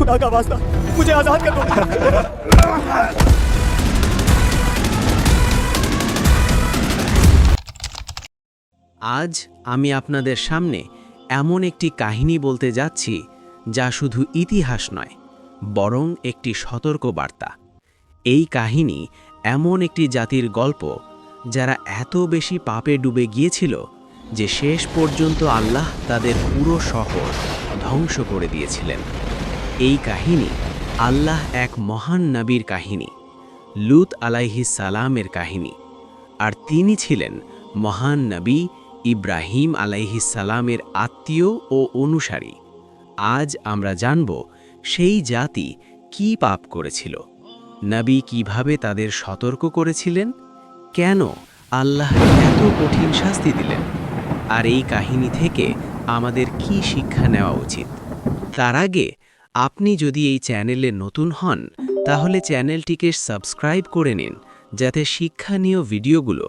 खुदा का वास्ता मुझे आजाद कर दो। আজ আমি আপনাদের সামনে এমন একটি কাহিনী বলতে যাচ্ছি যা শুধু ইতিহাস নয়, বরং একটি সতর্কবার্তা। এই কাহিনী এমন একটি জাতির গল্প যারা এত বেশি পাপে ডুবে গিয়েছিল যে শেষ পর্যন্ত আল্লাহ তাদের পুরো শহর ধ্বংস করে দিয়েছিলেন। এই কাহিনী আল্লাহ এক মহান নবীর কাহিনী, লূত আলাইহিস সালামের কাহিনী। আর তিনি ছিলেন মহান নবী ইব্রাহিম আলাইহিস সালামের আত্মীয় ও অনুসারী। আজ আমরা জানব সেই জাতি কি পাপ করেছিল, নবী কিভাবে তাদের সতর্ক করেছিলেন, কেন আল্লাহ এত কঠিন শাস্তি দিলেন, আর এই কাহিনী থেকে আমাদের কি শিক্ষা নেওয়া উচিত। তার আগে আপনি যদি এই চ্যানেলে নতুন হন তাহলে চ্যানেলটিকে সাবস্ক্রাইব করে নিন, যাতে শিক্ষণীয় ভিডিওগুলো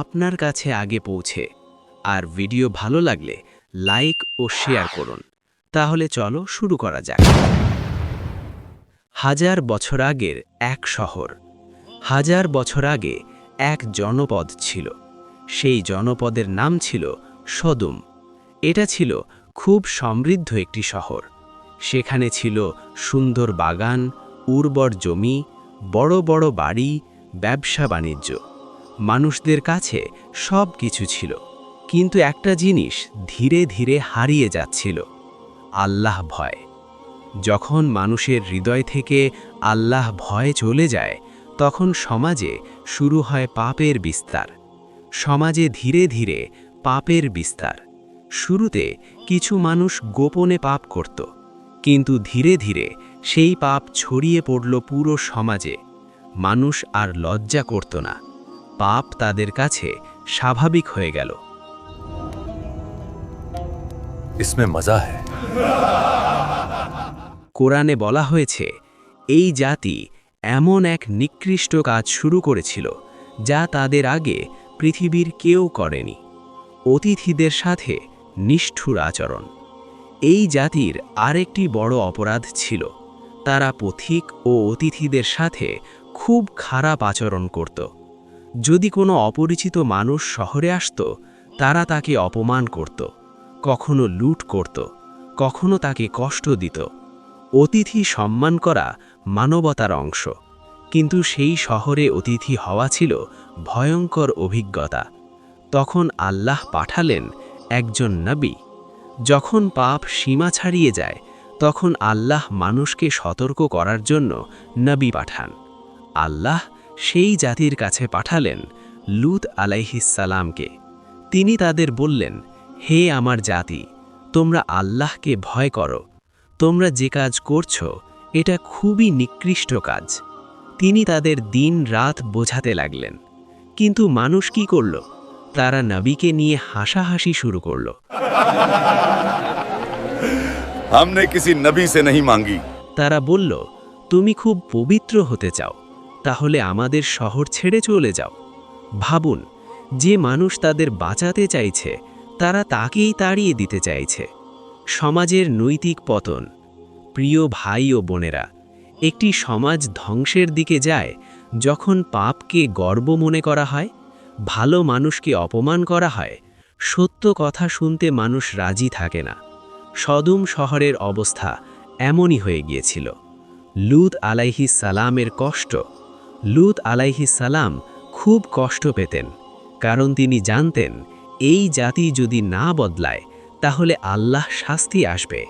আপনার কাছে আগে পৌঁছে। আর ভিডিও ভালো লাগলে লাইক ও শেয়ার করুন। তাহলে চলো শুরু করা যাক। হাজার বছর আগের এক শহর। হাজার বছর আগে এক জনপদ ছিল। সেই জনপদের নাম ছিল সদুম। এটা ছিল খুব সমৃদ্ধ একটি শহর। সেখানে ছিল সুন্দর বাগান, উর্বর জমি, বড় বড় বাড়ি, ব্যবসা বাণিজ্য। মানুষদের কাছে সব কিছু ছিল, কিন্তু একটা জিনিস ধীরে ধীরে হারিয়ে যাচ্ছিল, আল্লাহ ভয়। যখন মানুষের হৃদয় থেকে আল্লাহ ভয় চলে যায়, তখন সমাজে শুরু হয় পাপের বিস্তার। সমাজে ধীরে ধীরে পাপের বিস্তার। শুরুতে কিছু মানুষ গোপনে পাপ করত, কিন্তু ধীরে ধীরে সেই পাপ ছড়িয়ে পড়ল পুরো সমাজে। মানুষ আর লজ্জা করত না, পাপ তাদের কাছে স্বাভাবিক হয়ে গেল। इसमें मजा है। কোরআনে বলা হয়েছে, এই জাতি এমন এক নিকৃষ্ট কাজ শুরু করেছিল যা তাদের আগে পৃথিবীর কেউ করেনি। অতিথিদের সাথে নিষ্ঠুর আচরণ। এই জাতির আরেকটি বড় অপরাধ ছিল, তারা পথিক ও অতিথিদের সাথে খুব খারাপ আচরণ করত। যদি কোনো অপরিচিত মানুষ শহরে আসত, তারা তাকে অপমান করত, কখনো লুট করত, কখনো তাকে কষ্ট দিত। অতিথি সম্মান করা মানবতার অংশ, কিন্তু সেই শহরে অতিথি হওয়া ছিল ভয়ঙ্কর অভিজ্ঞতা। তখন আল্লাহ পাঠালেন একজন নবী। যখন পাপ সীমা ছাড়িয়ে যায়, তখন আল্লাহ মানুষকে সতর্ক করার জন্য নবী পাঠান। আল্লাহ সেই জাতির কাছে পাঠালেন লূত আলাইহিস সালামকে। তিনি তাদের বললেন, হে আমার জাতি, তোমরা আল্লাহকে ভয় করো। তোমরা যে কাজ করছো এটা খুবই নিকৃষ্ট কাজ। তিনি তাদের দিন রাত বোঝাতে লাগলেন, কিন্তু মানুষ কি করল? তারা নবীকে নিয়ে হাসাহাসি শুরু করল। हमने किसी नबी से नहीं मांगी। তারা বলল, তুমি খুব পবিত্র হতে চাও, তাহলে আমাদের শহর ছেড়ে চলে যাও। ভাবুন, যে মানুষ তাদের বাঁচাতে চাইছে তারা তাকেই তাড়িয়ে দিতে চাইছে। সমাজের নৈতিক পতন। প্রিয় ভাই ও বোনেরা, একটি সমাজ ধ্বংসের দিকে যায় যখন পাপকে গর্ব মনে করা হয়, ভালো মানুষকে অপমান করা হয়, সত্য কথা শুনতে মানুষ রাজি থাকে না। সদুম শহরের অবস্থা এমনই হয়ে গিয়েছিল। লূত আলাইহিস সালামের কষ্ট। লূত আলাইহিস সালাম খুব কষ্ট পেতেন, কারণ তিনি জানতেন এই জাতি যদি না বদলায় তাহলে আল্লাহ শাস্তি আসবে।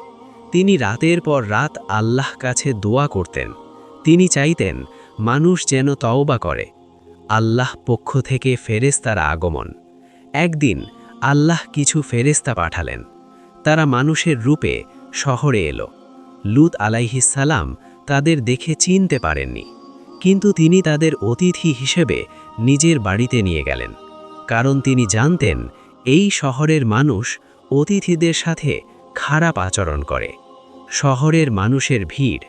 তিনি রাতের পর রাত আল্লাহ কাছে দোয়া করতেন। তিনি চাইতেন মানুষ যেন তওবা করে। আল্লাহ পক্ষ থেকে ফেরেশতার আগমন। একদিন আল্লাহ কিছু ফেরেশতা পাঠালেন। তারা মানুষের রূপে শহরে এলো। লূত আলাইহিস সালাম তাদের দেখে চিনতে পারেননি, কিন্তু তিনি তাদের অতিথি হিসেবে নিজের বাড়িতে নিয়ে গেলেন, কারণ তিনি জানতেন এই শহরের মানুষ অতিথিদের সাথে খারাপ আচরণ করে। শহরের মানুষের ভিড়।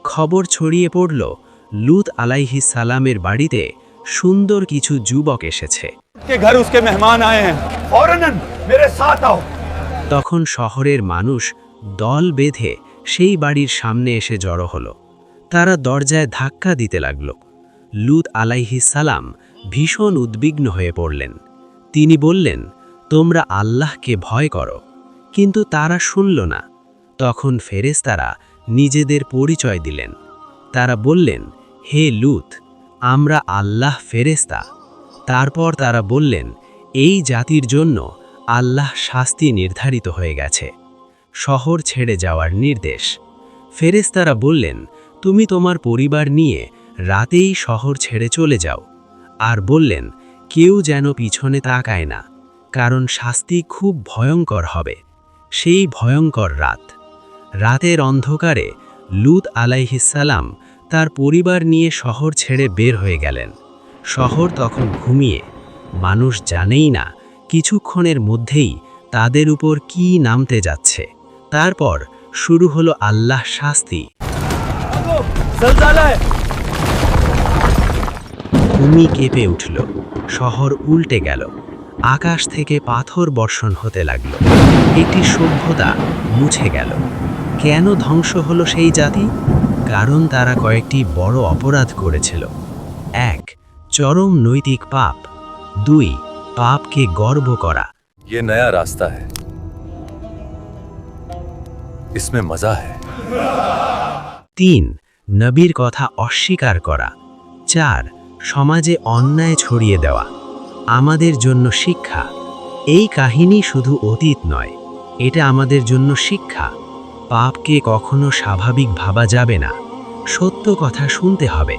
খবর ছড়িয়ে পড়ল লূত আলাইহিস সালামের বাড়িতে সুন্দর কিছু যুবক এসেছে। के घर उसके मेहमान आए हैं, फौरन मेरे साथ आओ। তখন শহরের মানুষ দল বেঁধে সেই বাড়ির সামনে এসে জড়ো হলো। তারা দরজায় ধাক্কা দিতে লাগল। লূত আলাইহিস সালাম ভীষণ উদ্বিগ্ন হয়ে পড়লেন। তিনি বললেন, তোমরা আল্লাহকে ভয় করো। কিন্তু তারা শুনল না। তখন ফেরেশতারা নিজেদের পরিচয় দিলেন। তারা বললেন, হে লূত, আমরা আল্লাহ ফেরেশতা। তারপর তারা বললেন, এই জাতির জন্য আল্লাহ শাস্তি নির্ধারিত হয়ে গেছে, শহর ছেড়ে যাওয়ার নির্দেশ। ফেরেশতারা বললেন, তুমি তোমার পরিবার নিয়ে রাতেই শহর ছেড়ে চলে যাও। আর বললেন, কেউ যেন পিছনে তাকায় না, কারণ শাস্তি খুব ভয়ঙ্কর হবে। সেই ভয়ঙ্কর রাতের অন্ধকারে লূত আলাইহিস সালাম তার পরিবার নিয়ে শহর ছেড়ে বের হয়ে গেলেন। শহর তখন ঘুমিয়ে, মানুষ জানেই না কিছুক্ষণের মধ্যেই তাদের উপর কি নামতে যাচ্ছে। তারপর শুরু হলো আল্লাহ শাস্তি। जलज़ला है। ভূমি কেঁপে উঠল, শহর উল্টে গেল, আকাশ থেকে পাথর বর্ষণ হতে লাগল। একটি সভ্যতা মুছে গেল। কেন ধ্বংস হলো সেই জাতি? কারণ তারা কয়েকটি বড় অপরাধ করেছিল। 1. চরম নৈতিক পাপ। 2. পাপকে গর্ব করা। ये नया रास्ता है, इसमें मजा है। 3. নবীর কথা অস্বীকার করা। 4. সমাজে অন্যায় ছড়িয়ে দেওয়া। আমাদের জন্য শিক্ষা। এই কাহিনী শুধু অতীত নয়, এটা আমাদের জন্য শিক্ষা। পাপকে কখনো স্বাভাবিক ভাবা যাবে না। সত্য কথা শুনতে হবে।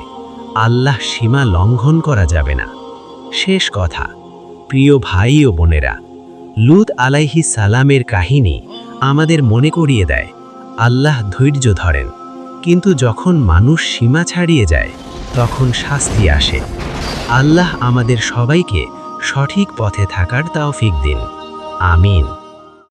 আল্লাহ সীমা লঙ্ঘন করা যাবে না। শেষ কথা, প্রিয় ভাই ও বোনেরা, লূত আলাইহিস সালামের কাহিনী আমাদের মনে করিয়ে দেয়, আল্লাহ ধৈর্য ধরেন, কিন্তু যখন মানুষ সীমা ছাড়িয়ে যায় তখন শাস্তি আসে। আল্লাহ আমাদের সবাইকে সঠিক পথে থাকার তৌফিক দিন। আমিন।